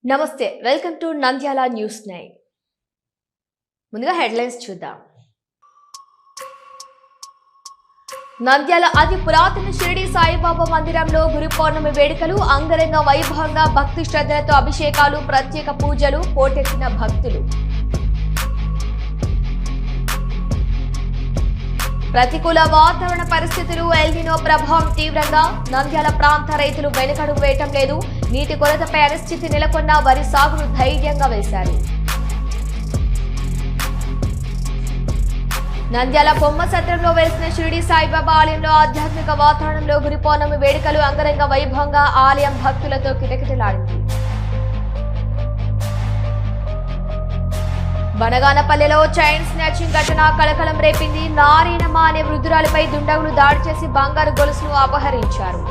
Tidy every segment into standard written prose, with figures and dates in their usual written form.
నమస్తే welcome to Nandyal news 9 ముందుగా headlines చూద్దాం నంద్యాల అతి పురాతన షిరిడి సాయిబాబా మందిరంలో గురు పౌర్ణమి వేడుకలు అంగరంగ వైభవంగా భక్తి శ్రద్ధలతో అభిషేకాలు ప్రత్యేక పూజలు పోటెత్తిన భక్తులు ప్రతికూల వాతావరణ పరిస్థితులు ఎల్నినో ప్రభావం తీవ్రంగా నంద్యాల ప్రాంత రైతులు వెనుకడుగు వేయటం లేదు నీటి కొరతపై పరిస్థితి నెలకొన్న వరి సాగును ధైర్యంగా వేశారు నంద్యాల బొమ్మ సత్రంలో వెలిసిన షిరిడి సాయిబాబా ఆలయంలో ఆధ్యాత్మిక వాతావరణంలో గురు పౌర్ణమి వేడుకలు అంగరంగ వైభవంగా ఆలయం భక్తులతో కిటకిటలాడింది బనగానపల్లెలో చైన్ స్నాచింగ్ ఘటన కలకలం రేపింది నారాయణమ్మ అనే వృద్ధురాలిపై దుండగులు దాడి చేసి బంగారు గొలుసును అపహరించారు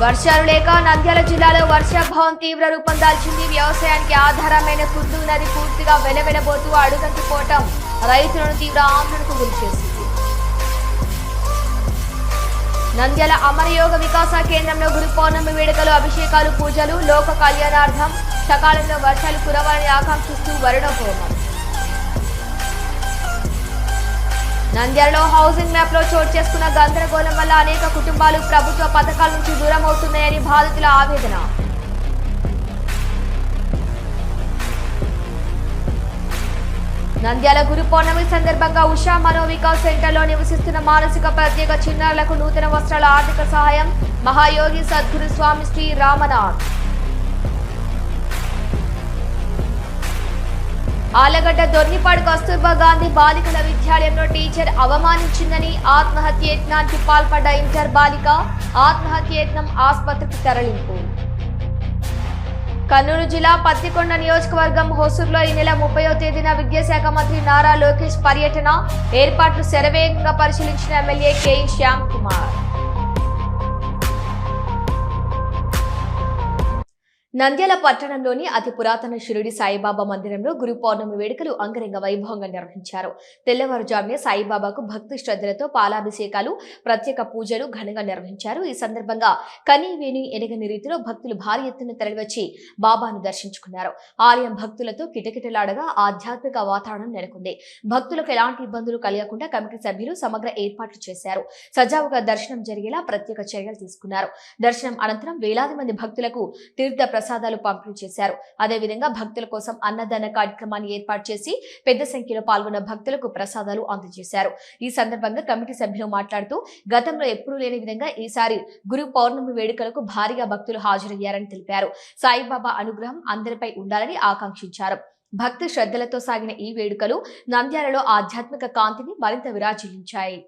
వర్షాలు లేక నంద్యాల జిల్లాలో వర్షాభావం తీవ్ర రూపం దాల్చింది వ్యవసాయానికి ఆధారమైన కుర్దు నది పూర్తిగా వెలవెలబోతూ అడుగంటిపోవటం రైతులను తీవ్ర ఆందోళనకు గురిచేసింది నంద్యాల అమరయోగ వికాస కేంద్రంలో గురు పౌర్ణమి వేడుకలు అభిషేకాలు పూజలు లోక కళ్యాణార్థం సకాలంలో వర్షాలు కురవాలని ఆకాంక్షిస్తూ వరుణ హోమం నంద్యాలలో హౌసింగ్ మ్యాప్ లో చోటు చేసుకున్న గందరగోళం వల్ల అనేక కుటుంబాలు ప్రభుత్వ పథకాల నుంచి దూరం అవుతున్నాయని బాధితుల ఆవేదన నంద్యాల గురు పౌర్ణమి సందర్భంగా ఉషా మనోవికాస్ సెంటర్లో నివసిస్తున్న మానసిక ప్రత్యేక చిన్నారులకు నూతన వస్త్రాల ఆర్థిక సహాయం మహాయోగి సద్గురు స్వామి శ్రీ రామనాథ్ ఆలగడ్డ దొర్నిపాడు కస్తూర్బా గాంధీ బాలికల విద్యాలయంలో టీచర్ అవమానించిందని ఆత్మహత్య యత్నానికి పాల్పడ్డ ఇంటర్ బాలిక ఆత్మహత్య యత్నం ఆసుపత్రికి తరలింపు కర్నూలు జిల్లా పత్తికొండ నియోజకవర్గం హోసూరులో ఈ నెల 30వ తేదీన విద్యాశాఖ మంత్రి నారా లోకేష్ పర్యటన ఏర్పాట్లు శరవేగంగా పరిశీలించిన ఎమ్మెల్యే కె శ్యామ్ కుమార్ నంద్యాల పట్టణంలోని అతి పురాతన షిరిడి సాయిబాబా మందిరంలో గురు పౌర్ణమి వేడుకలు అంగరంగ వైభవంగా నిర్వహించారు తెల్లవారుజామునే సాయిబాబాకు భక్తి శ్రద్ధలతో పాలాభిషేకాలు ప్రత్యేక పూజలు ఘనంగా నిర్వహించారు ఈ సందర్భంగా కనీవేని ఎనగని రీతిలో భక్తులు భారీ ఎత్తున తరలివచ్చి బాబాను దర్శించుకున్నారు ఆలయం భక్తులతో కిటకిటలాడగా ఆధ్యాత్మిక వాతావరణం నెలకొంది భక్తులకు ఎలాంటి ఇబ్బందులు కలగకుండా కమిటీ సభ్యులు సమగ్ర ఏర్పాట్లు చేశారు సజావుగా దర్శనం జరిగేలా ప్రత్యేక చర్యలు తీసుకున్నారు దర్శనం అనంతరం వేలాది మంది భక్తులకు తీర్థ ప్రసాదాలు పంపిణీ చేశారు అదేవిధంగా భక్తుల కోసం అన్నదాన కార్యక్రమాన్ని ఏర్పాటు చేసి పెద్ద సంఖ్యలో పాల్గొన్న భక్తులకు ప్రసాదాలు అందజేశారు ఈ సందర్భంగా కమిటీ సభ్యులు మాట్లాడుతూ గతంలో ఎప్పుడూ లేని విధంగా ఈసారి గురు పౌర్ణమి వేడుకలకు భారీగా భక్తులు హాజరయ్యారని తెలిపారు సాయిబాబా అనుగ్రహం అందరిపై ఉండాలని ఆకాంక్షించారు భక్తి శ్రద్ధలతో సాగిన ఈ వేడుకలు నంద్యాలలో ఆధ్యాత్మిక కాంతిని మరింత విరాజిల్లించాయి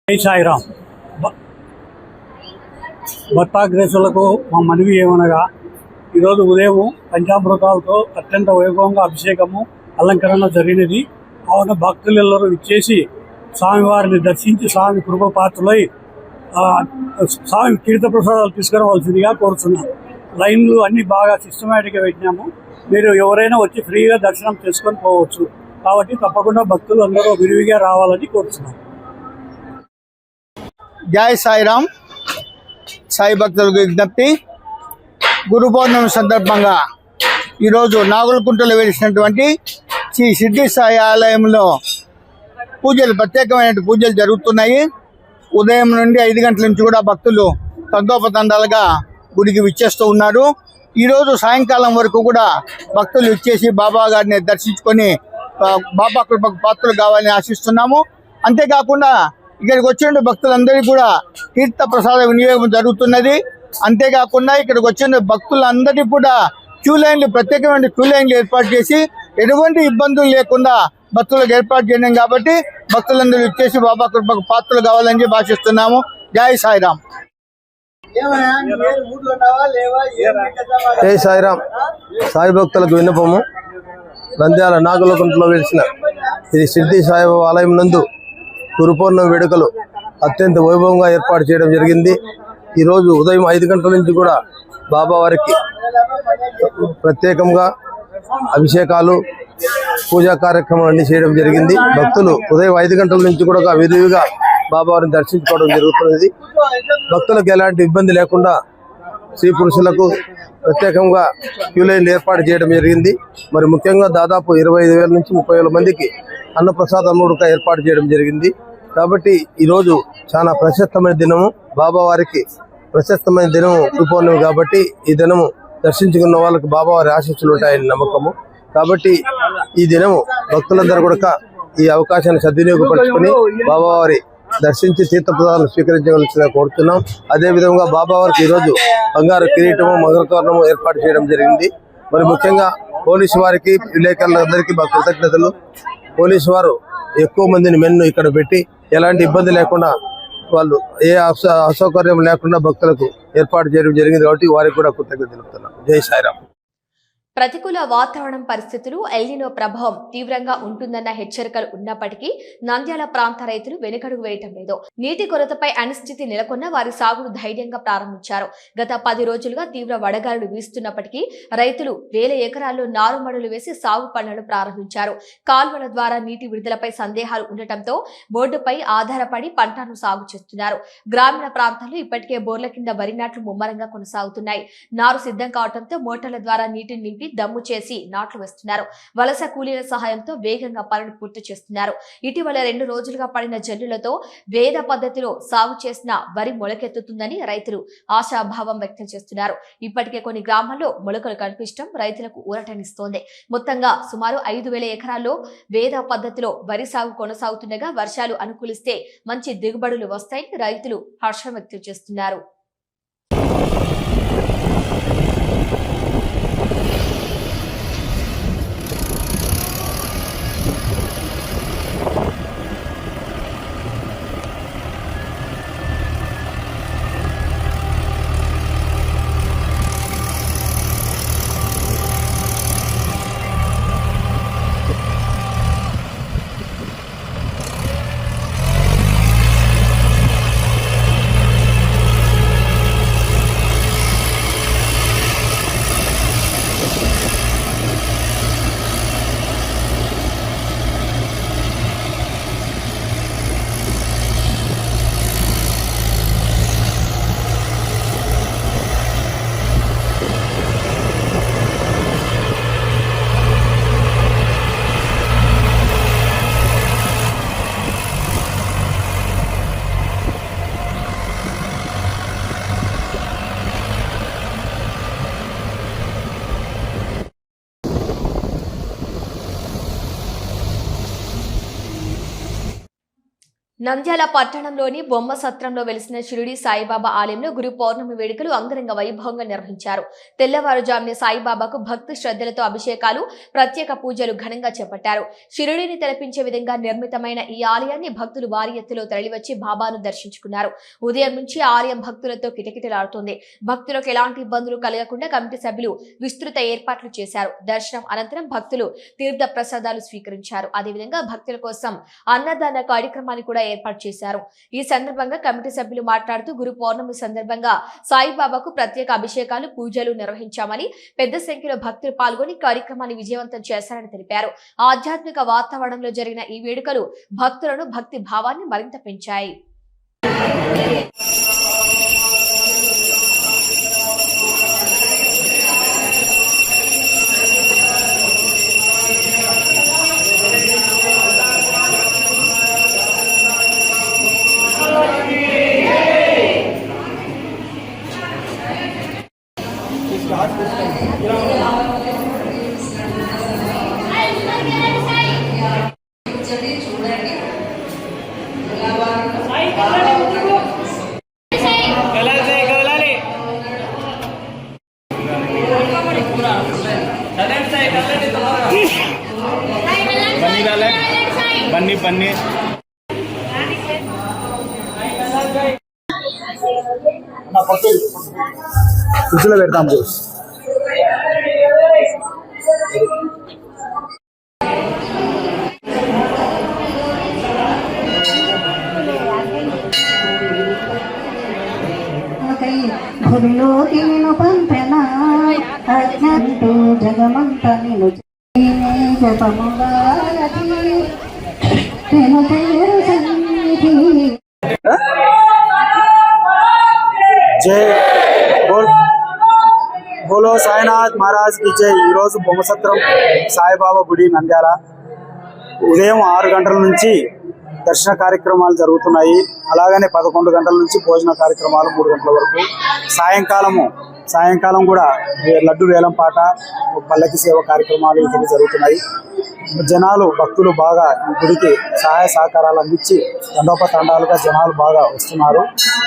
సాయిరామ్ భక్తాగ్రేసులకు మా మనవి ఏమనగా ఈరోజు ఉదయం పంచామృతాలతో అత్యంత వైభవంగా అభిషేకము అలంకరణ జరిగినది కావున భక్తులెల్లరూ ఇచ్చేసి స్వామివారిని దర్శించి స్వామి కృపపాత్రులై స్వామి తీర్థప్రసాదాలు తీసుకురావాల్సిందిగా కోరుతున్నాం లైన్లు అన్ని బాగా సిస్టమేటిక్గా పెట్టినాము మీరు ఎవరైనా వచ్చి ఫ్రీగా దర్శనం చేసుకొని పోవచ్చు కాబట్టి తప్పకుండా భక్తులు అందరూ విరివిగా రావాలని కోరుతున్నాం. జై సాయిరామ్. సాయి భక్తులకు విజ్ఞప్తి, గురు పౌర్ణమి సందర్భంగా ఈరోజు నాగులకుంటలో వెలిసినటువంటి శ్రీ షిరిడి సాయి ఆలయంలో పూజలు ప్రత్యేకమైన పూజలు జరుగుతున్నాయి. ఉదయం నుండి 5 గంటల నుంచి కూడా భక్తులు తండోపతండాలుగా గుడికి విచ్చేస్తూ ఉన్నారు. ఈరోజు సాయంకాలం వరకు కూడా భక్తులు ఇచ్చేసి బాబా గారిని దర్శించుకొని బాబా కృపకు పాత్రలు కావాలని ఆశిస్తున్నాము. అంతేకాకుండా ఇక్కడికి వచ్చిన భక్తులందరికీ కూడా తీర్థ ప్రసాద వినియోగం జరుగుతున్నది. అంతేకాకుండా ఇక్కడికి వచ్చిన భక్తులందరికీ కూడా ప్రత్యేకమైన క్యూ లైన్లు ఏర్పాటు చేసి ఎటువంటి ఇబ్బందులు లేకుండా భక్తులకు ఏర్పాటు చేయడం కాబట్టి భక్తులందరూ ఇచ్చేసి బాబా కృపకు పాత్రలు కావాలని చెప్పి ఆశిస్తున్నాము. జై సాయిరామ్. జై సాయిరామ్. సాయి భక్తులకు విన్నపము. నంద్యాల నాగులకుంటలో వెలిసిన శ్రీ సిద్ధి సాయిబాబా ఆలయం నందు గురు పౌర్ణమి వేడుకలు అత్యంత వైభవంగా ఏర్పాటు చేయడం జరిగింది. ఈరోజు ఉదయం 5 గంటల నుంచి కూడా బాబా వారికి ప్రత్యేకంగా అభిషేకాలు, పూజా కార్యక్రమాలు అన్ని చేయడం జరిగింది. భక్తులు ఉదయం 5 గంటల నుంచి కూడా విరివిగా బాబావారిని దర్శించుకోవడం జరుగుతున్నది. భక్తులకు ఎలాంటి ఇబ్బంది లేకుండా స్త్రీ పురుషులకు ప్రత్యేకంగా క్యూ లైన్లు ఏర్పాటు చేయడం జరిగింది. మరి ముఖ్యంగా దాదాపు 25,000 నుంచి 30,000 మందికి అన్నప్రసాదం కూడా ఏర్పాటు చేయడం జరిగింది. కాబట్టి ఈరోజు చాలా ప్రశస్తమైన దినము, బాబావారికి ప్రశస్తమైన దినము గురు పౌర్ణమి. కాబట్టి ఈ దినము దర్శించుకున్న వాళ్ళకి బాబావారి ఆశీస్సులు ఉంటాయని నమ్మకము. కాబట్టి ఈ దినము భక్తులందరూ కూడా ఈ అవకాశాన్ని సద్వినియోగపరుచుకొని బాబావారి దర్శించి తీర్థప్రసాదాలను స్వీకరించవలసిన కోరుతున్నాం. అదేవిధంగా బాబావారికి ఈరోజు బంగారు కిరీటము, మంగళతోరణము ఏర్పాటు చేయడం జరిగింది. మరి ముఖ్యంగా పోలీసు వారికి, విలేకరులందరికీ మా కృతజ్ఞతలు. పోలీసు వారు ఎక్కువ మందిని మెన్ను ఇక్కడ పెట్టి ఎలాంటి ఇబ్బంది లేకుండా, వాళ్ళు ఏ అసౌకర్యం లేకుండా భక్తులకు ఏర్పాటు చేయడం జరిగింది. కాబట్టి వారికి కూడా కృతజ్ఞతలు తెలుపుతున్నాం. జై సాయిరామ్. ప్రతికూల వాతావరణం పరిస్థితులు, ఎల్నినో ప్రభావం తీవ్రంగా ఉంటుందన్న హెచ్చరికలు ఉన్నప్పటికీ నంద్యాల ప్రాంత రైతులు వెనుకడుగు వేయటం లేదు. నీటి కొరతపై అనిశ్చితి నెలకొన్న వారి సాగును ధైర్యంగా ప్రారంభించారు. గత 10 రోజులుగా తీవ్ర వడగాలులు వీస్తున్నప్పటికీ రైతులు వేల ఎకరాల్లో నారుమడులు వేసి సాగు పనులను ప్రారంభించారు. కాల్వల ద్వారా నీటి విడుదలపై సందేహాలు ఉండటంతో బోర్డుపై ఆధారపడి పంటను సాగు చేస్తున్నారు. గ్రామీణ ప్రాంతాల్లో ఇప్పటికే బోర్ల కింద వరి నాట్లు ముమ్మరంగా కొనసాగుతున్నాయి. నారు సిద్ధం కావడంతో మోటార్ల ద్వారా నీటిని నింపి దమ్ము చేసి నాట్లు వేస్తున్నారు. వలస కూలీల సహాయంతో వేగంగా పనులు పూర్తి చేస్తున్నారు. ఇటీవల 2 రోజులుగా పడిన జల్లులతో వేద పద్ధతిలో సాగు చేసిన వరి మొలకెత్తుతుందని రైతులు ఆశాభావం వ్యక్తం చేస్తున్నారు. ఇప్పటికే కొన్ని గ్రామాల్లో మొలకలు కనిపించడం రైతులకు ఊరటనిస్తోంది. మొత్తంగా సుమారు 5,000 ఎకరాల్లో వేద పద్ధతిలో వరి సాగు కొనసాగుతుండగా వర్షాలు అనుకూలిస్తే మంచి దిగుబడులు వస్తాయని రైతులు హర్షం వ్యక్తం చేస్తున్నారు. నంద్యాల పట్టణంలోని బొమ్మ సత్రంలో వెలిసిన షిరిడి సాయిబాబా ఆలయంలో గురు పౌర్ణమి వేడుకలు అంగరంగ వైభవంగా నిర్వహించారు. తెల్లవారుజామునే సాయిబాబాకు భక్తి శ్రద్ధలతో అభిషేకాలు, ప్రత్యేక పూజలు ఘనంగా చేపట్టారు. షిరిడిని తలపించే విధంగా నిర్మితమైన ఈ ఆలయాన్ని భక్తులు భారీ ఎత్తులో తరలివచ్చి బాబాను దర్శించుకున్నారు. ఉదయం నుంచి ఆలయం భక్తులతో కిటకిటలాడుతోంది. భక్తులకు ఎలాంటి ఇబ్బందులు కలగకుండా కమిటీ సభ్యులు విస్తృత ఏర్పాట్లు చేశారు. దర్శనం అనంతరం భక్తులు తీర్థ ప్రసాదాలు స్వీకరించారు. అదేవిధంగా భక్తుల కోసం అన్నదాన కార్యక్రమాన్ని కూడా ఏర్పాటు చేశారు. ఈ సందర్భంగా కమిటీ సభ్యులు మాట్లాడుతూ గురు పౌర్ణమి సందర్భంగా సాయిబాబాకు ప్రత్యేక అభిషేకాలు, పూజలు నిర్వహించామని, పెద్ద సంఖ్యలో భక్తులు పాల్గొని కార్యక్రమాన్ని విజయవంతం చేశారని తెలిపారు. ఆధ్యాత్మిక వాతావరణంలో జరిగిన ఈ వేడుకలు భక్తులను భక్తి భావాన్ని మరింత పెంచాయి. బన్నీ బన్నీ ఫ్రిడ్జ్లో పెడతాం గుడిలోకి నేను పంపెనా అజ్ఞంతో జగమంత నేను జపముగా నేను పేరు సన్నిధి జై బోలో సాయినాథ్ మహారాజ్ కి జై. ఈరోజు బొమ్మసత్రం సాయిబాబా గుడి నంద్యాల ఉదయం 6 గంటల నుంచి దర్శన కార్యక్రమాలు జరుగుతున్నాయి. అలాగనే 11 గంటల నుంచి భోజన కార్యక్రమాలు 3 గంటల వరకు. సాయంకాలం కూడా లడ్డు వేలం పాట, పల్లకి సేవ కార్యక్రమాలు ఇవన్నీ జరుగుతున్నాయి. జనాలు భక్తులు బాగా ఈ గుడికి సహాయ సహకారాలు అందించి తండోపతండాలుగా జనాలు బాగా వస్తున్నారు.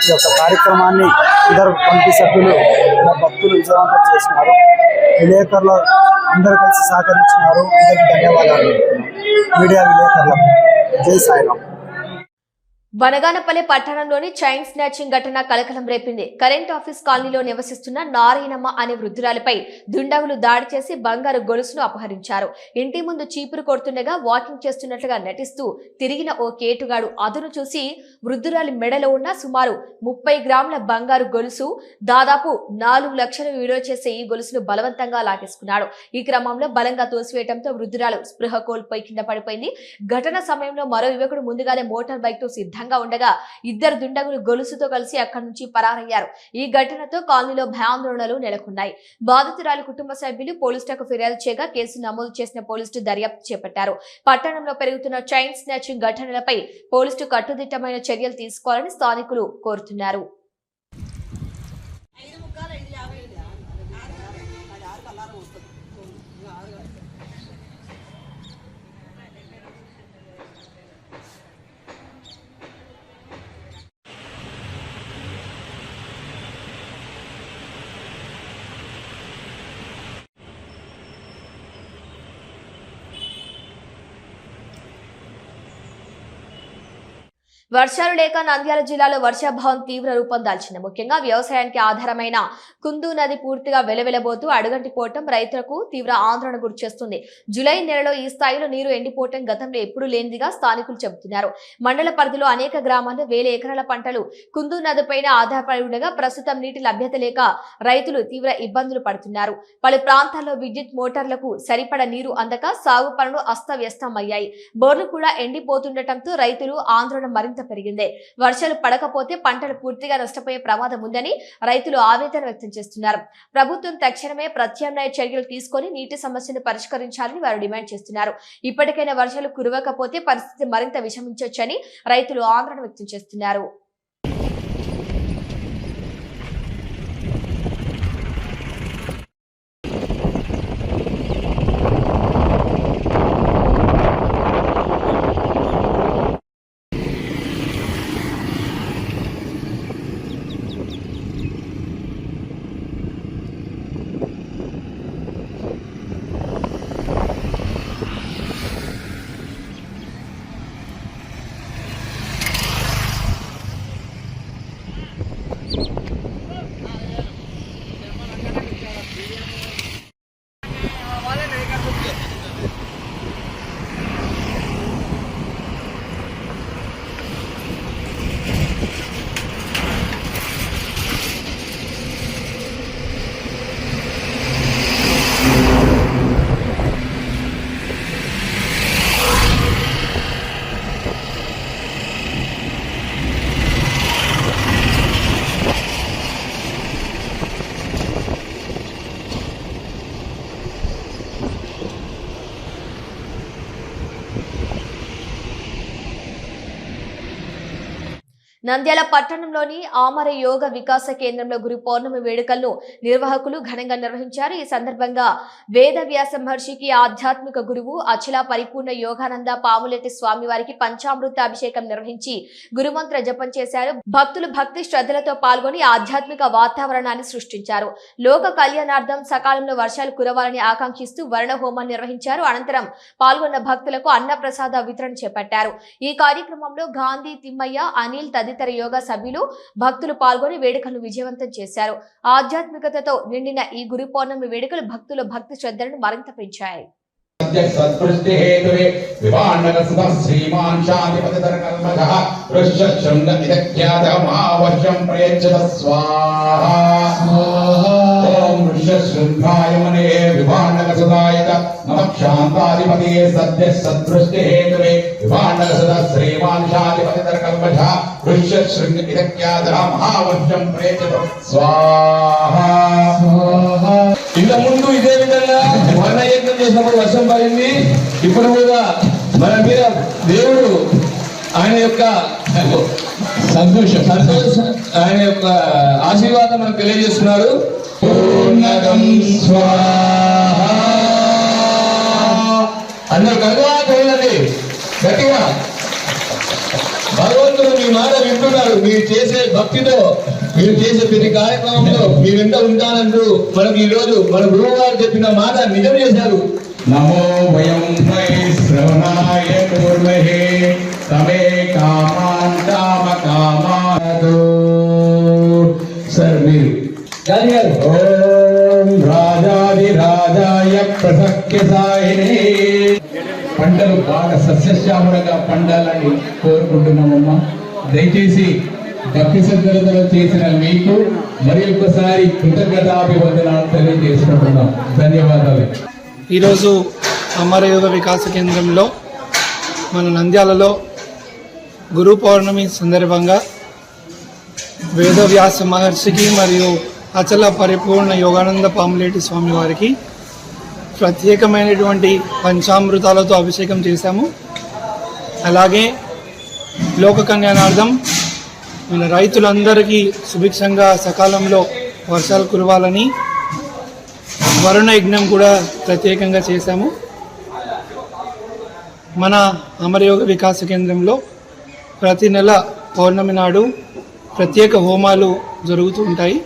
ఈ యొక్క కార్యక్రమాన్ని అందరు కమిటీ సభ్యులు భక్తులు విజయవంతం చేస్తున్నారు. విలేకరులు అందరూ కలిసి సహకరించినారు. అందరికీ ధన్యవాదాలు. మీడియా విలేకరులకు జై సాయిరామ్. బనగానపల్లి పట్టణంలోని చైన్ స్నాచింగ్ ఘటన కలకలం రేపింది. కరెంట్ ఆఫీస్ కాలనీలో నివసిస్తున్న నారాయణమ్మ అనే వృద్ధురాలిపై దుండగులు దాడి చేసి బంగారు గొలుసును అపహరించారు. ఇంటి ముందు చీపురు కొడుతుండగా వాకింగ్ చేస్తున్నట్లుగా నటిస్తూ తిరిగిన ఓ కేటుగాడు అదును చూసి వృద్ధురాలి మెడలో ఉన్న సుమారు 30 గ్రాముల బంగారు గొలుసు, దాదాపు 4 లక్షలు విలువ చేసే ఈ గొలుసును బలవంతంగా లాగేసుకున్నాడు. ఈ క్రమంలో బలంగా తోసివేయడంతో వృద్ధురాలు స్పృహ కోల్పోయి కింద పడిపోయింది. ఘటన సమయంలో మరో యువకుడు ముందుగానే మోటార్ బైక్ తో సిద్ధంగా ఉండగా ఇద్దరు దుండగులు గొలుసుతో కలిసి అక్కడి నుంచి పరారయ్యారు. ఈ ఘటనతో కాలనీలో భయాందోళనలు నెలకొన్నాయి. బాధితురాలి కుటుంబ సభ్యులు పోలీసులకు ఫిర్యాదు చేయగా కేసు నమోదు చేసిన పోలీసులు దర్యాప్తు చేపట్టారు. పట్టణంలో పెరుగుతున్న చైన్ స్నాచింగ్ ఘటనలపై పోలీసులు కట్టుదిట్టమైన చర్యలు తీసుకోవాలని స్థానికులు కోరుతున్నారు. వర్షాలు లేక నంద్యాల జిల్లాలో వర్షాభావం తీవ్ర రూపం దాల్చింది. ముఖ్యంగా వ్యవసాయానికి ఆధారమైన కుందు నది పూర్తిగా వెలవెలబోతూ అడుగంటిపోవటం రైతులకు తీవ్ర ఆందోళన గురిచేస్తుంది. జూలై నెలలో ఈ స్థాయిలో నీరు ఎండిపోవటం గతంలో ఎప్పుడూ లేనిదిగా స్థానికులు చెబుతున్నారు. మండల పరిధిలో అనేక గ్రామాల్లో 1000 ఎకరాల పంటలు కుందు నదిపైన ఆధారపడి ఉండగా ప్రస్తుతం నీటి లభ్యత లేక రైతులు తీవ్ర ఇబ్బందులు పడుతున్నారు. పలు ప్రాంతాల్లో విద్యుత్ మోటార్లకు సరిపడ నీరు అందక సాగు పనులు అస్తవ్యస్తమయ్యాయి. బోర్లు కూడా ఎండిపోతుండటంతో రైతులు ఆందోళన మరింత పెరిగింది. వర్షాలు పడకపోతే పంటలు పూర్తిగా నష్టపోయే ప్రమాదం ఉందని రైతులు ఆవేదన వ్యక్తం చేస్తున్నారు. ప్రభుత్వం తక్షణమే ప్రత్యామ్నాయ చర్యలు తీసుకొని నీటి సమస్యను పరిష్కరించాలని వారు డిమాండ్ చేస్తున్నారు. ఇప్పటికైనా వర్షాలు కురవకపోతే పరిస్థితి మరింత విషమించొచ్చని రైతులు ఆందోళన వ్యక్తం చేస్తున్నారు. నంద్యాల పట్టణంలోని ఆమర యోగ వికాస కేంద్రంలో గురు పౌర్ణమి వేడుకలను నిర్వాహకులు ఘనంగా నిర్వహించారు. ఈ సందర్భంగా వేద వ్యాస మహర్షికి ఆధ్యాత్మిక గురువు అచల పరిపూర్ణ యోగానంద పాములెట్టి స్వామి వారికి పంచామృత అభిషేకం నిర్వహించి గురుమంత్ర జపం చేశారు. భక్తులు భక్తి శ్రద్ధలతో పాల్గొని ఆధ్యాత్మిక వాతావరణాన్ని సృష్టించారు. లోక కళ్యాణార్థం సకాలంలో వర్షాలు కురవాలని ఆకాంక్షిస్తూ వరుణ హోమాన్ని నిర్వహించారు. అనంతరం పాల్గొన్న భక్తులకు అన్న ప్రసాద వితరణ చేపట్టారు. ఈ కార్యక్రమంలో గాంధీ, తిమ్మయ్య, అనిల్ తదితర యోగా సభ్యులు భక్తులు పాల్గొని వేడుకలను విజయవంతం చేశారు. ఆధ్యాత్మికతతో నిండిన ఈ గురు పౌర్ణమి వేడుకలు భక్తుల భక్తి శ్రద్ధలను మరింత పెంచాయి. ఇంత ముందు ఇదే విధంగా వర్ణ యజ్ఞం చేసినప్పుడు వర్షం పడింది. ఇప్పుడు కూడా మన మీద దేవుడు ఆయన యొక్క సంతోషం ఆయన యొక్క ఆశీర్వాదం మనకు తెలియజేస్తున్నారు. అందరు కనుగొనండి గట్టిగా. భగవంతుడు మీ మాట వింటున్నాడు. మీరు చేసే భక్తితో, మీరు చేసే ప్రతి కార్యక్రమంలో మీరు ఎంత ఉంటానంటూ మనకు ఈ రోజు మన గురువు గారు చెప్పిన మాట నిజం చేశారు. నమో వయం వై శ్రవణాయ కుర్మహే తమే కామాన్ కామ కామాదో. సార్ మీరు ఓం రాజాది రాజాయ ప్రసక్య సాయినే. పంటలు బాగా సస్యశ్యామలంగా పండాలని కోరుకుంటున్నామమ్మా. దయచేసి భక్తి శ్రద్ధలతో చేసిన మీకు మరి ఒక్కసారి కృతజ్ఞతాభివందనాలు తెలియజేసుకుంటున్నాం. ధన్యవాదాలు. ఈరోజు అమరయోగ వికాస కేంద్రంలో మన నంద్యాలలో గురు పౌర్ణమి సందర్భంగా వేదవ్యాస మహర్షికి మరియు అచల పరిపూర్ణ యోగానంద పాములేటి స్వామి వారికి ప్రత్యేకమైనటువంటి పంచామృతాలతో అభిషేకం చేశాము. అలాగే లోక కళ్యాణార్థం మన రైతులందరికీ సుభిక్షంగా సకాలంలో వర్షాలు కురవాలని వరుణ యజ్ఞం కూడా ప్రత్యేకంగా చేశాము. మన అమరయోగ వికాస కేంద్రంలో ప్రతి నెల పౌర్ణమి నాడు ప్రత్యేక హోమాలు జరుగుతూ ఉంటాయి.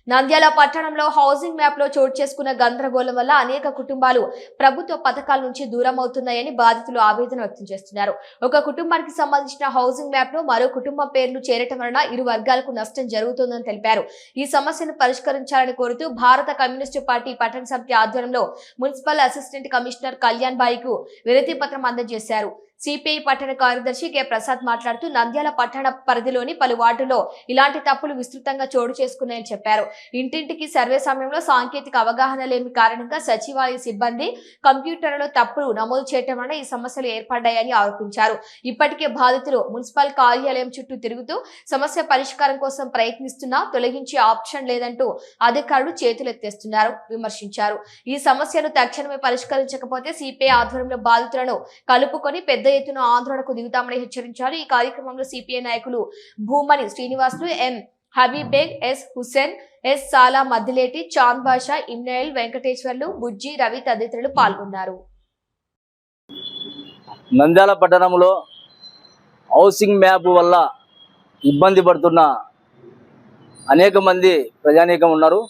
నంద్యాల పట్టణంలో హౌసింగ్ మ్యాప్ లో చోటు చేసుకున్న గందరగోళం వల్ల అనేక కుటుంబాలు ప్రభుత్వ పథకాల నుంచి దూరం అవుతున్నాయని బాధితులు ఆవేదన వ్యక్తం చేస్తున్నారు. ఒక కుటుంబానికి సంబంధించిన హౌసింగ్ మ్యాప్ లో మరో కుటుంబం పేర్లు చేరటం వలన ఇరు వర్గాలకు నష్టం జరుగుతోందని తెలిపారు. ఈ సమస్యను పరిష్కరించాలని కోరుతూ భారత కమ్యూనిస్టు పార్టీ పట్టణ సమితి ఆధ్వర్యంలో మున్సిపల్ అసిస్టెంట్ కమిషనర్ కళ్యాణ్ బాయికు వినతి పత్రం అందజేశారు. సిపిఐ పట్టణ కార్యదర్శి కె ప్రసాద్ మాట్లాడుతూ నంద్యాల పట్టణ పరిధిలోని పలు వార్డుల్లో ఇలాంటి తప్పులు విస్తృతంగా చోటు చేసుకున్నాయని చెప్పారు. ఇంటింటికి సర్వే సమయంలో సాంకేతిక అవగాహన లేని కారణంగా సచివాలయ సిబ్బంది కంప్యూటర్లలో తప్పులు నమోదు చేయడం వల్ల ఈ సమస్యలు ఏర్పడ్డాయని ఆరోపించారు. ఇప్పటికే బాధితులు మున్సిపల్ కార్యాలయం చుట్టూ తిరుగుతూ సమస్య పరిష్కారం కోసం ప్రయత్నిస్తున్నా తొలగించే ఆప్షన్ లేదంటూ అధికారులు చేతులెత్తేస్తున్నారు విమర్శించారు. ఈ సమస్యను తక్షణమే పరిష్కరించకపోతే సిపిఐ ఆధ్వర్యంలో బాధితులను కలుపుకొని పెద్ద ఎత్తున ఆందోళనకు దిగుతామని హెచ్చరించారు. ఈ కార్యక్రమంలో సిపిఐ నాయకులు భూమని శ్రీనివాసులు, ఎం హబీబేగ్, ఎస్ హుస్సేన్, ఎస్ సాలా మద్దిలేటి, చాంద్ బాషా, ఇమ్నాయిల్, వెంకటేశ్వర్లు, బుజ్జి, రవి తదితరులు పాల్గొన్నారు. నంద్యాల పట్టణంలో హౌసింగ్ మ్యాప్ వల్ల ఇబ్బంది పడుతున్న అనేక మంది ప్రజానీకం ఉన్నారు.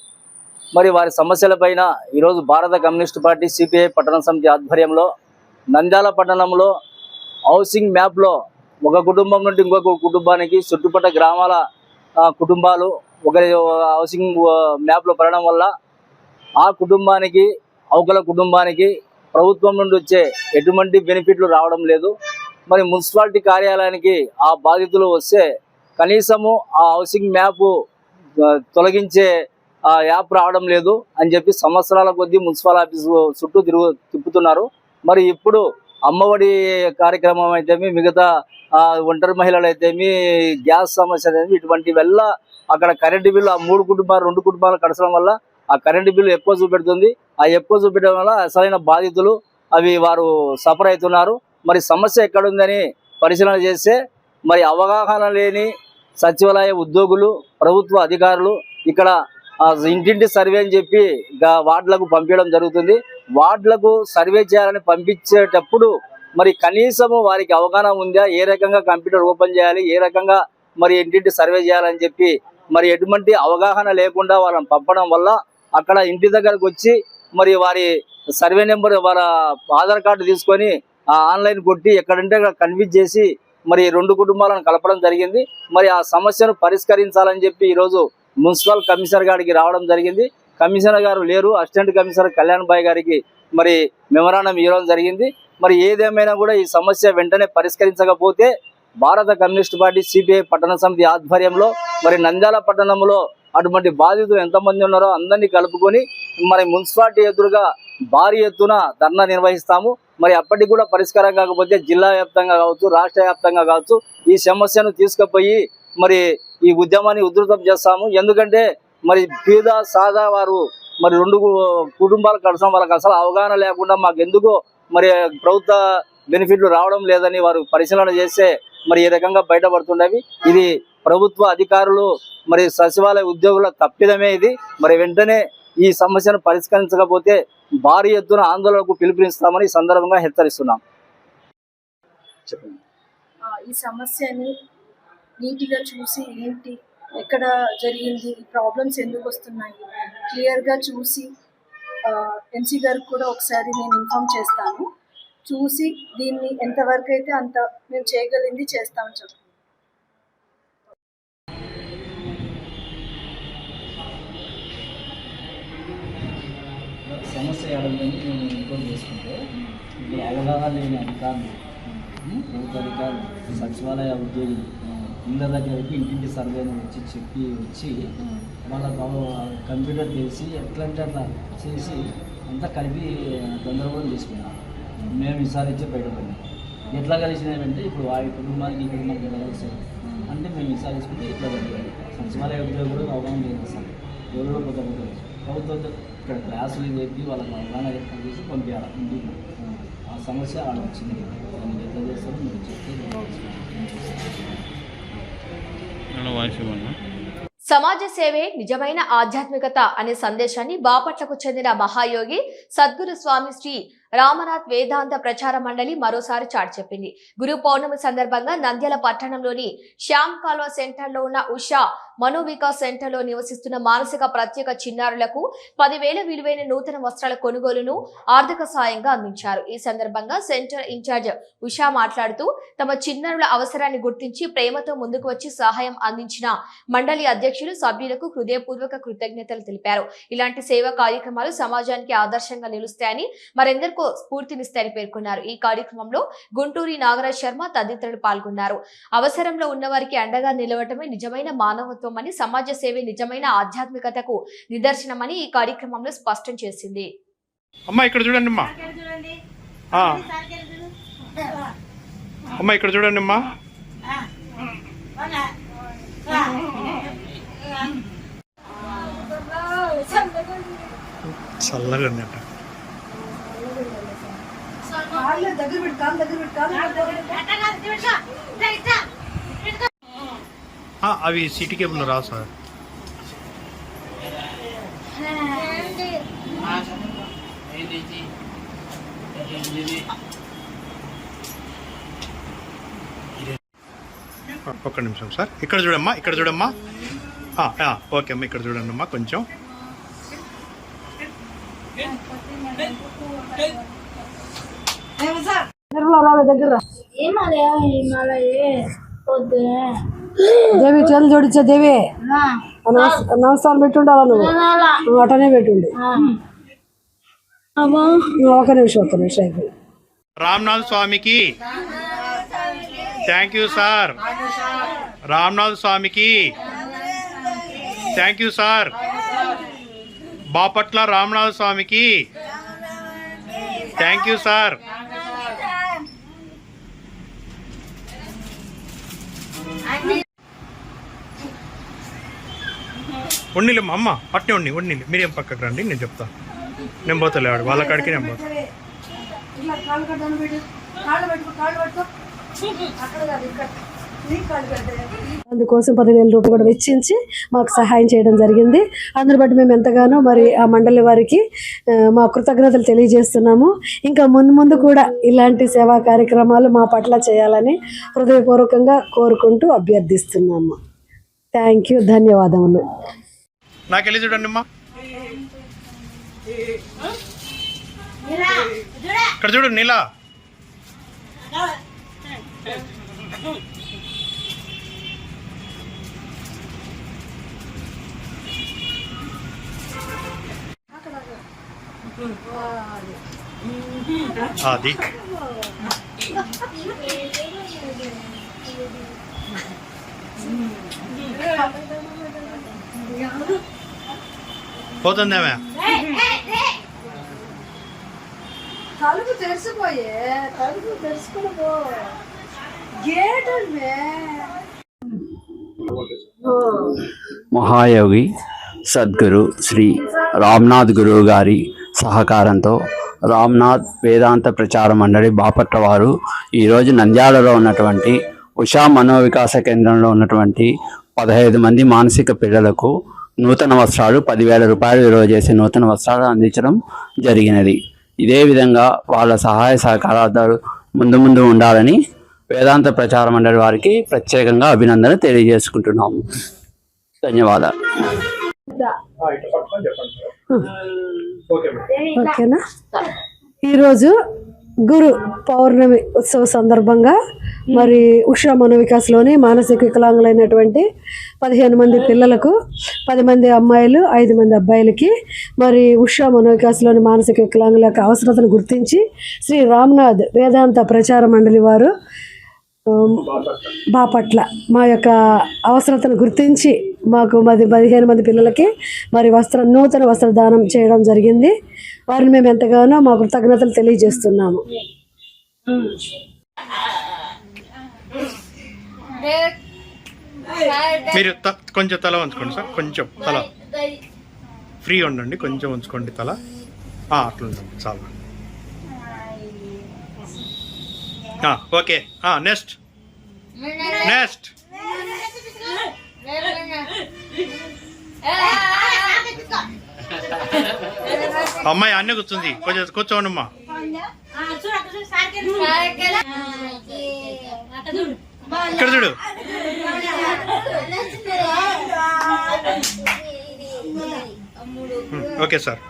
మరి వారి సమస్యలపైన ఈరోజు భారత కమ్యూనిస్టు పార్టీ సిపిఐ పట్టణ సమితి ఆధ్వర్యంలో నంద్యాల పట్టణంలో హౌసింగ్ మ్యాప్లో ఒక కుటుంబం నుండి ఇంకొక కుటుంబానికి చుట్టుపక్కల గ్రామాల కుటుంబాలు ఒకరి హౌసింగ్ మ్యాప్లో పడడం వల్ల ఆ కుటుంబానికి అవకల కుటుంబానికి ప్రభుత్వం నుండి వచ్చే ఎటువంటి బెనిఫిట్లు రావడం లేదు. మరి మున్సిపాలిటీ కార్యాలయానికి ఆ బాధితులు వస్తే కనీసము ఆ హౌసింగ్ మ్యాప్ తొలగించే యాప్ రావడం లేదు అని చెప్పి సంవత్సరాల కొద్దీ మున్సిపల్ ఆఫీసు చుట్టూ తిప్పుతున్నారు. మరి ఇప్పుడు అమ్మఒడి కార్యక్రమం అయితేమి, మిగతా ఒంటరి మహిళలు అయితేమి, గ్యాస్ సమస్య అయితేమి, ఇటువంటి వల్ల అక్కడ కరెంటు బిల్లు ఆ 2 కుటుంబాలు కడచడం వల్ల ఆ కరెంటు బిల్లు ఎక్కువ చూపెడుతుంది. ఆ ఎక్కువ చూపెట్టడం వల్ల అసలైన బాధితులు వారు సఫర్ అవుతున్నారు. మరి సమస్య ఎక్కడుందని పరిశీలన చేస్తే మరి అవగాహన లేని సచివాలయ ఉద్యోగులు, ప్రభుత్వ అధికారులు ఇక్కడ ఇంటింటి సర్వే అని చెప్పి వార్డులకు పంపించడం జరుగుతుంది. వార్డులకు సర్వే చేయాలని పంపించేటప్పుడు మరి కనీసము వారికి అవగాహన ఉందా, ఏ రకంగా కంప్యూటర్ ఓపెన్ చేయాలి, ఏ రకంగా మరి ఇంటింటి సర్వే చేయాలని చెప్పి మరి ఎటువంటి అవగాహన లేకుండా వాళ్ళని పంపడం వల్ల అక్కడ ఇంటి దగ్గరకు వచ్చి మరి వారి సర్వే నెంబర్, వాళ్ళ ఆధార్ కార్డు తీసుకొని ఆన్లైన్ కొట్టి ఎక్కడంటే అక్కడ కన్విన్స్ చేసి మరి 2 కుటుంబాలను కలపడం జరిగింది. మరి ఆ సమస్యను పరిష్కరించాలని చెప్పి ఈరోజు మున్సిపల్ కమిషనర్ గారికి రావడం జరిగింది. కమిషనర్ గారు లేరు, అసిస్టెంట్ కమిషనర్ కళ్యాణ్ బాయ్ గారికి మరి మెమరాండం ఇవ్వడం జరిగింది. మరి ఏదేమైనా కూడా ఈ సమస్య వెంటనే పరిష్కరించకపోతే భారత కమ్యూనిస్ట్ పార్టీ సిపిఐ పట్టణ సమితి ఆధ్వర్యంలో మరి నంద్యాల పట్టణంలో అటువంటి బాధితులు ఎంతమంది ఉన్నారో అందరినీ కలుపుకొని మరి మున్సిపాలిటీ ఎదురుగా భారీ ఎత్తున ధర్నా నిర్వహిస్తాము. మరి అప్పటికి కూడా పరిష్కారం కాకపోతే జిల్లా వ్యాప్తంగా కావచ్చు, రాష్ట్ర వ్యాప్తంగా కావచ్చు ఈ సమస్యను తీసుకుపోయి మరి ఈ ఉద్యమాన్ని ఉధృతం చేస్తాము. ఎందుకంటే మరి పేద సాదా వారు మరి 2 కుటుంబాలు కడసాం, వాళ్ళకి అసలు అవగాహన లేకుండా మాకు ఎందుకో మరి ప్రభుత్వ బెనిఫిట్లు రావడం లేదని వారు పరిశీలన చేస్తే మరి ఈ రకంగా బయటపడుతున్నవి. ఇది ప్రభుత్వ అధికారులు మరి సచివాలయ ఉద్యోగుల తప్పిదమే ఇది. మరి వెంటనే ఈ సమస్యను పరిష్కరించకపోతే భారీ ఎత్తున ఆందోళనకు పిలుపునిస్తామని ఈ సందర్భంగా హెచ్చరిస్తున్నాం. ఈ సమస్యని నీట్గా చూసి ఏంటి, ఎక్కడ జరిగింది, ఈ ప్రాబ్లమ్స్ ఎందుకు వస్తున్నాయి క్లియర్గా చూసి ఎంసీ గారికి కూడా ఒకసారి నేను ఇన్ఫామ్ చేస్తాను. చూసి దీన్ని ఎంతవరకు అయితే అంత మేము చేయగలిగింది చేస్తామని చెప్పాను. సమస్య ఏడాదని మేము ఇన్ఫార్మ్ చేసుకుంటే ఇప్పుడు అవగాహన లేని అధికారులు, ప్రభుత్వ అధికారులు, సచివాలయ ఉద్యోగులు ఇళ్ళ దగ్గరికి ఇంటింటి సర్వేని వచ్చి వాళ్ళకు కంప్యూటర్ చేసి ఎట్లంటే అట్లా చేసి అంతా కలిపి గందరగోళం చేసుకున్నాం. మేము విచారించి బయటపడినాం. ఎట్లా కలిసినామంటే ఇప్పుడు వారి కుటుంబానికి ఈ కుటుంబానికి కలిసి అంటే మేము విచారించుకుంటే ఇట్లా జరిగింది. సచివాలయ ఉద్యోగులు అవగాహన లేదు సార్, ఎవరో కొత్త ప్రభుత్వం ఇక్కడ క్లాసులు చెప్పి వాళ్ళకి అవగాహన ఏర్పాటు చేసి పంపించాలి ఇంటికి. ఆ సమస్య ఆడ వచ్చింది. దాన్ని ఎట్లా చేస్తారో మీరు చెప్తే సమాజ సేవే నిజమైన ఆధ్యాత్మికత అనే సందేశాన్ని బాపట్లకు చెందిన మహాయోగి సద్గురు స్వామి శ్రీ రామనాథ్ వేదాంత ప్రచార మండలి మరోసారి చాటి చెప్పింది. గురు పౌర్ణమి సందర్భంగా నంద్యాల పట్టణంలోని శ్యామ్ కాల్వ సెంటర్లో ఉన్న ఉషా మనోవికాస్ సెంటర్లో నివసిస్తున్న మానసిక ప్రత్యేక చిన్నారులకు 10,000 విలువైన నూతన వస్త్రాల కొనుగోలును ఆర్థిక సాయంగా అందించారు. ఈ సందర్భంగా సెంటర్ ఇన్ఛార్జ్ ఉషా మాట్లాడుతూ తమ చిన్నారుల అవసరాన్ని గుర్తించి ప్రేమతో ముందుకు వచ్చి సహాయం అందించిన మండలి అధ్యక్షులు, సభ్యులకు హృదయపూర్వక కృతజ్ఞతలు తెలిపారు. ఇలాంటి సేవా కార్యక్రమాలు సమాజానికి ఆదర్శంగా నిలుస్తాయని, మరెందరికో స్ఫూర్తినిస్తాయని పేర్కొన్నారు. ఈ కార్యక్రమంలో గుంటూరి నాగరాజ్ శర్మ తదితరులు పాల్గొన్నారు. అవసరంలో ఉన్నవారికి అండగా నిలవటమే నిజమైన మానవత్వం అని, సమాజ సేవే నిజమైన ఆధ్యాత్మికతకు నిదర్శనమని ఈ కార్యక్రమంలో స్పష్టం చేసింది. అమ్మా ఇక్కడ చూడండి అమ్మా, అమ్మా ఇక్కడ చూడండి అమ్మా. చల్లగా ఉన్నట్టు అవి సిటీ కేబుల్ రా సార్. ఒక్క నిమిషం సార్, ఇక్కడ చూడమ్మా, ఇక్కడ చూడమ్మా. ఓకే అమ్మా, ఇక్కడ చూడండి అమ్మా కొంచెం. దేవి చేతులు జోడించే దేవి నమస్కారం పెట్టుండాలా నువ్వు అటనే పెట్టుండి. ఒక నిమిషం అయిపోయి. రామ్నాథ్ స్వామికి థ్యాంక్ యూ సార్. రామ్నాథ్ స్వామికి thank you sir. Bapatla Ramnath స్వామికి థ్యాంక్ యూ సార్. ఉండిలేమ్మా అమ్మ, అట్నే ఉండి మీరేం పక్కకు రండి, నేను చెప్తాను. నేను పోతలేవాడు వాళ్ళ కాడికి, నేను పోతా. అందుకోసం 10,000 రూపాయలు కూడా వెచ్చించి మాకు సహాయం చేయడం జరిగింది. అందుని బట్టి మేము ఎంతగానో మరి ఆ మండలి వారికి మా కృతజ్ఞతలు తెలియజేస్తున్నాము. ఇంకా ముందు కూడా ఇలాంటి సేవా కార్యక్రమాలు మా పట్ల చేయాలని హృదయపూర్వకంగా కోరుకుంటూ అభ్యర్థిస్తున్నాము. థ్యాంక్ యూ, ధన్యవాదములు. నాకెళ్ళి చూడండి అమ్మా, ఇక్కడ చూడు నీలా. అది పోతుందేమే. తలుపు తెరిచిపోయే, తలుపు తెరుచుకుని గేట్ మహాయోగి సద్గురు శ్రీ రామ్నాథ్ గురువు గారి సహకారంతో రామ్నాథ్ వేదాంత ప్రచార మండలి బాపట్ల వారు ఈరోజు నంద్యాలలో ఉన్నటువంటి ఉషా మనోవికాస కేంద్రంలో ఉన్నటువంటి 15 మంది మానసిక పిల్లలకు నూతన వస్త్రాలు 10,000 రూపాయలు విలువ చేసే నూతన వస్త్రాలు అందించడం జరిగినది. ఇదే విధంగా వాళ్ళ సహాయ సహకారాలు ముందు ఉండాలని వేదాంత ప్రచార మండలి వారికి ప్రత్యేకంగా అభినందన తెలియజేసుకుంటున్నాము. ధన్యవాదాలు. ఓకేనా. ఈరోజు గురు పౌర్ణమి ఉత్సవ సందర్భంగా మరి ఉషా మనోవికాస్లోని మానసిక వికలాంగులైనటువంటి 15 మంది పిల్లలకు 10 మంది అమ్మాయిలు 5 మంది అబ్బాయిలకి మరి ఉషా మనోవికాస్లోని మానసిక వికలాంగుల యొక్క అవసరతను గుర్తించి శ్రీ రామ్నాథ్ వేదాంత ప్రచార మండలి వారు బాపట్ల మా యొక్క అవసరతను గుర్తించి మాకు 15 మంది పిల్లలకి మరి నూతన వస్త్రదానం చేయడం జరిగింది. వారిని మేము ఎంతగానో మా కృతజ్ఞతలు తెలియజేస్తున్నాము. మీరు కొంచెం తల ఉంచుకోండి సార్, కొంచెం తల ఫ్రీ ఉండండి, కొంచెం ఉంచుకోండి తల. అట్లా ఉండండి చాలా. ఓకే, నెక్స్ట్ అమ్మాయి అన్నీ కూర్చుంది, కొంచెం కూర్చోండి అమ్మా. ఇక్కడ చూడు. Okay sir.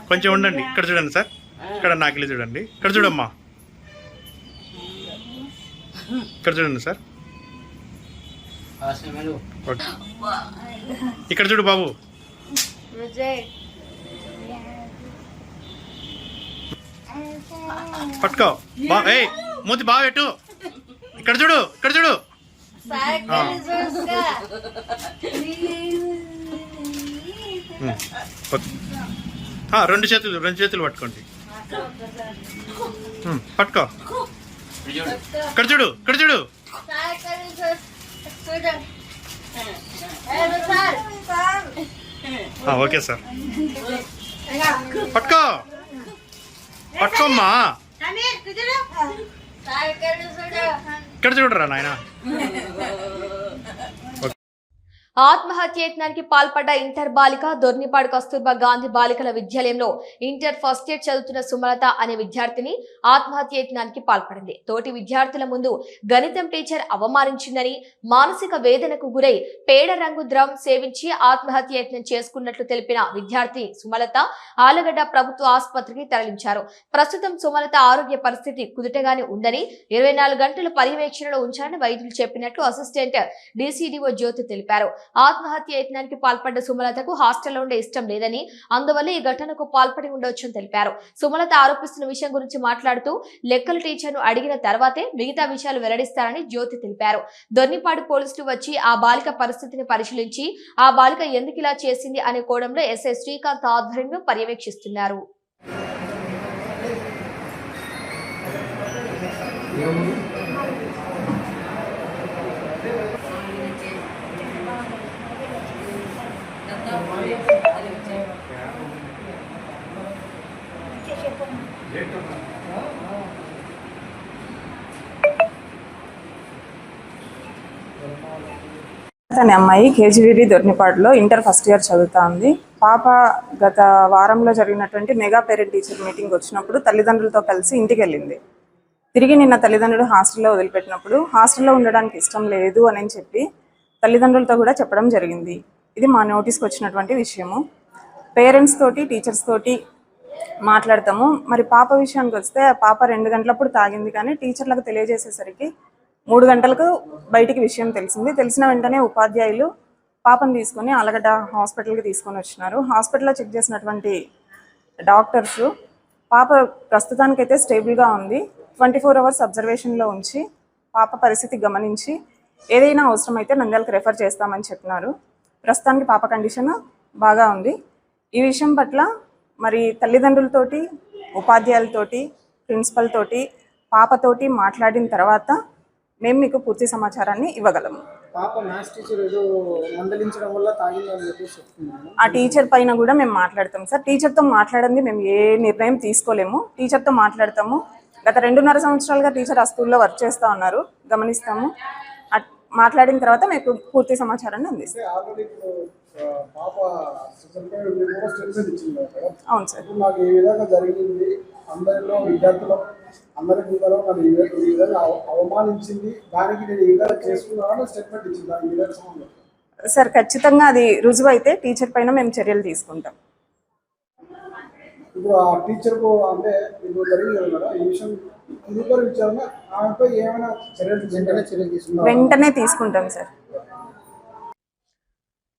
కొంచెం ఉండండి. ఇక్కడ చూడండి సార్, ఇక్కడ నాకెళ్ళి చూడండి. ఇక్కడ చూడమ్మా, ఇక్కడ చూడండి సార్. ఇక్కడ చూడు బాబు. పట్టుకో, మూతి బాగా పెట్టు. ఇక్కడ చూడు, ఇక్కడ చూడు. రెండు చేతులు పట్టుకోండి. పట్టుకో. ఇక్కడ చూడు, ఇక్కడ చూడు. Okay sir. పట్టుకో, పట్టుకోమ్మా. ఇక్కడ చూడరా నాయన. ఆత్మహత్యయత్నానికి పాల్పడ్డ ఇంటర్ బాలిక దొర్నిపాడు కస్తూర్బా గాంధీ బాలికల విద్యాలయంలో ఇంటర్ ఫస్ట్ ఇయర్ చదువుతున్న సుమలత అనే విద్యార్థిని ఆత్మహత్యయత్నానికి పాల్పడింది. తోటి విద్యార్థుల ముందు గణితం టీచర్ అవమానించిందని, మానసిక వేదనకు గురై పేడ రంగు ద్రవం సేవించి ఆత్మహత్యయత్నం చేసుకున్నట్లు తెలిపిన విద్యార్థి సుమలత ఆలగడ్డ ప్రభుత్వ ఆసుపత్రికి తరలించారు. ప్రస్తుతం సుమలత ఆరోగ్య పరిస్థితి కుదుటగానే ఉందని, 24 గంటలు పర్యవేక్షణలో ఉంచాలని వైద్యులు చెప్పినట్లు అసిస్టెంట్ డీసీడీఓ జ్యోతి తెలిపారు. ఆత్మహత్య యత్నానికి పాల్పడ్డ సుమలతకు హాస్టల్లో ఉండే ఇష్టం లేదని, అందువల్ల ఈ ఘటనకు పాల్పడి ఉండవచ్చని తెలిపారు. సుమలత ఆరోపిస్తున్న విషయం గురించి మాట్లాడుతూ లెక్కల టీచర్ను అడిగిన తర్వాతే మిగతా విషయాలు వెల్లడిస్తారని జ్యోతి తెలిపారు. దొర్నిపాడు పోలీసులు వచ్చి ఆ బాలిక పరిస్థితిని పరిశీలించి ఆ బాలిక ఎందుకు ఇలా చేసింది అనే కోణంలో ఎస్ఐ శ్రీకాంత్ ఆధ్వర్యంలో పర్యవేక్షిస్తున్నారు. తన అమ్మాయి కేజీబీబీ దొర్నిపాడులో ఇంటర్ ఫస్ట్ ఇయర్ చదువుతా ఉంది. పాప గత వారంలో జరిగినటువంటి మెగా పేరెంట్ టీచర్ మీటింగ్ వచ్చినప్పుడు తల్లిదండ్రులతో కలిసి ఇంటికి వెళ్ళింది. తిరిగి నిన్న తల్లిదండ్రులు హాస్టల్లో వదిలిపెట్టినప్పుడు హాస్టల్లో ఉండడానికి ఇష్టం లేదు అని చెప్పి తల్లిదండ్రులతో కూడా చెప్పడం జరిగింది. ఇది మా నోటీస్కి వచ్చినటువంటి విషయము. పేరెంట్స్ తోటి టీచర్స్ తోటి మాట్లాడతాము. మరి పాప విషయానికి వస్తే పాప 2 గంటలప్పుడు తాగింది, కానీ టీచర్లకు తెలియజేసేసరికి 3 గంటలకు బయటికి విషయం తెలిసింది. తెలిసిన వెంటనే ఉపాధ్యాయులు పాపను తీసుకొని ఆలగడ్డ హాస్పిటల్కి తీసుకొని వచ్చినారు. హాస్పిటల్లో చెక్ చేసినటువంటి డాక్టర్స్ పాప ప్రస్తుతానికైతే స్టేబుల్గా ఉంది, 24 అవర్స్ అబ్జర్వేషన్లో ఉంచి పాప పరిస్థితి గమనించి ఏదైనా అవసరమైతే నంద్యాలకు రెఫర్ చేస్తామని చెప్పినారు. ప్రస్తుతానికి పాప కండిషన్ బాగా ఉంది. ఈ విషయం పట్ల మరి తల్లిదండ్రులతోటి, ఉపాధ్యాయులతోటి, ప్రిన్సిపల్ తోటి, పాపతోటి మాట్లాడిన తర్వాత మేము మీకు పూర్తి సమాచారాన్ని ఇవ్వగలము. ఆ టీచర్ పైన కూడా మేము మాట్లాడతాం సార్. టీచర్తో మాట్లాడండి, మేము ఏ నిర్ణయం తీసుకోలేము. టీచర్తో మాట్లాడతాము. గత 2.5 సంవత్సరాలుగా టీచర్ ఆ స్కూల్లో వర్క్ చేస్తూ ఉన్నారు, గమనిస్తాము. మాట్లాడిన తర్వాత మీకు పూర్తి సమాచారాన్ని అందిస్తాం. అవును సార్. నాకు ఈ విధంగా జరిగింది, అందరిలో విద్యార్థులు అందరికీ ఈ విధంగా అవమానించింది, దానికి నేను ఈ విధంగా చేసుకున్నాను స్టేట్మెంట్ ఇచ్చింది దాని విధంగా సార్. ఖచ్చితంగా అది రుజువు అయితే టీచర్ పైన మేము చర్యలు తీసుకుంటాం. ఇప్పుడు ఆ టీచర్కు అంటే ఇప్పుడు జరిగింది కదా ఈ విషయం, ఆమెపై ఏమైనా వెంటనే తీసుకుంటాం సార్.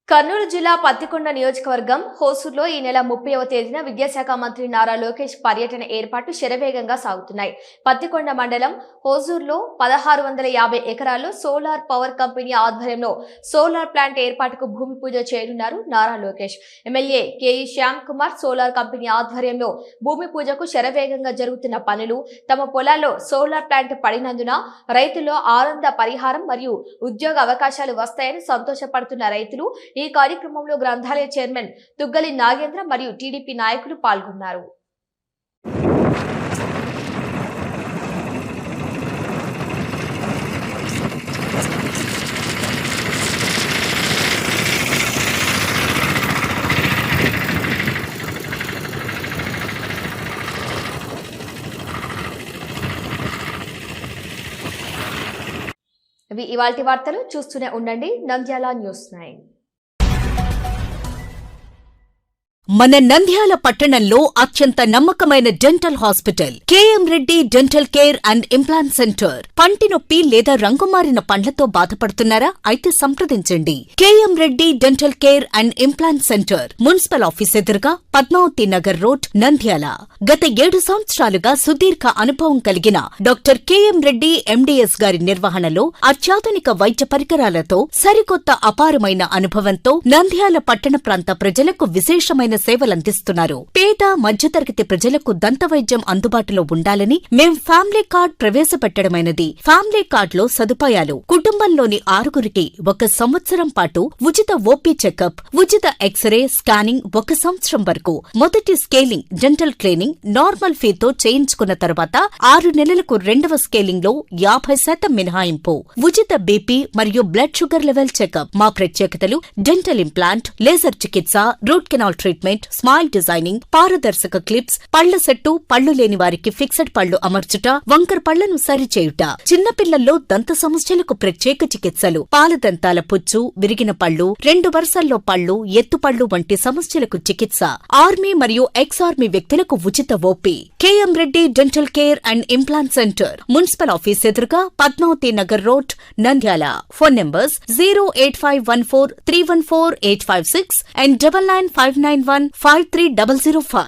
కర్నూలు జిల్లా పత్తికొండ నియోజకవర్గం హోసూర్లో ఈ నెల 30వ తేదీన విద్యాశాఖ మంత్రి నారా లోకేష్ పర్యటన ఏర్పాట్లు శరవేగంగా సాగుతున్నాయి. పత్తికొండ మండలం హోసూర్లో 1650 ఎకరాల్లో సోలార్ పవర్ కంపెనీ ఆధ్వర్యంలో సోలార్ ప్లాంట్ ఏర్పాటుకు భూమి పూజ చేయనున్నారు Nara Lokesh. MLA KE Shyam Kumar solar company ఆధ్వర్యంలో భూమి పూజకు శరవేగంగా జరుగుతున్న పనులు, తమ పొలాల్లో సోలార్ ప్లాంట్ పడినందున రైతుల్లో ఆనంద పరిహారం మరియు ఉద్యోగ అవకాశాలు వస్తాయని సంతోషపడుతున్న రైతులు ఈ కార్యక్రమంలో గ్రంథాలయ చైర్మన్ తుగ్గలి నాగేంద్ర మరియు టీడీపీ నాయకులు పాల్గొన్నారు. ఇవి ఇవాల్టి వార్తలు. చూస్తూనే ఉండండి నంద్యాల న్యూస్ 9. మన నంద్యాల పట్టణంలో అత్యంత నమ్మకమైన dental hospital KM Reddy dental care and implant centre. పంటి నొప్పి లేదా రంగుమారిన పండ్లతో బాధపడుతున్నారా? అయితే సంప్రదించండి. KM Reddy dental care and implant centre, municipal office ఎదురుగా, పద్మావతి నగర్ రోడ్, నంద్యాల. గత 7 సంవత్సరాలుగా సుదీర్ఘ అనుభవం కలిగిన డాక్టర్ కేఎం రెడ్డి ఎండీఎస్ గారి నిర్వహణలో అత్యాధునిక వైద్య పరికరాలతో సరికొత్త అపారమైన అనుభవంతో నంద్యాల పట్టణ ప్రాంత ప్రజలకు విశేషమైన సేవలందిస్తున్నారు. పేద మధ్యతరగతి ప్రజలకు దంతవైద్యం అందుబాటులో ఉండాలని మేం ఫ్యామిలీ కార్డ్ ప్రవేశపెట్టడమైనది. ఫ్యామిలీ కార్డ్ లో సదుపాయాలు: కుటుంబంలోని 6గురికి 1 సంవత్సరం పాటు ఉచిత ఓపీ చెకప్, ఉచిత ఎక్స్రే స్కానింగ్ 1 సంవత్సరం వరకు, మొదటి స్కేలింగ్ డెంటల్ క్లీనింగ్ నార్మల్ ఫీతో చేయించుకున్న తర్వాత 6 నెలలకు 2వ స్కేలింగ్ లో 50% మినహాయింపు, ఉచిత బీపీ మరియు బ్లడ్ షుగర్ లెవెల్ చెకప్. మా ప్రత్యేకతలు: డెంటల్ ఇంప్లాంట్, లేజర్ చికిత్స, root canal treatment, treatment, smile designing, పారదర్శక క్లిప్స్, పళ్ల సెట్టు, పళ్లు లేని వారికి ఫిక్సెడ్ పళ్లు అమర్చుట, వంకర పళ్లను సరిచేయుట, చిన్నపిల్లల్లో దంత సమస్యలకు ప్రత్యేక చికిత్సలు, పాలదంతాల పుచ్చు, విరిగిన పళ్లు, 2 వరుసల్లో పళ్లు, ఎత్తుపళ్లు వంటి సమస్యలకు చికిత్స, ఆర్మీ మరియు ఎక్స్ ఆర్మీ వ్యక్తులకు ఉచిత OP. KM Reddy dental care and implant centre, municipal office ఎదురుగా, Padmavathi Nagar road, Nandyal. Phone numbers 08514314856 and 9959153005.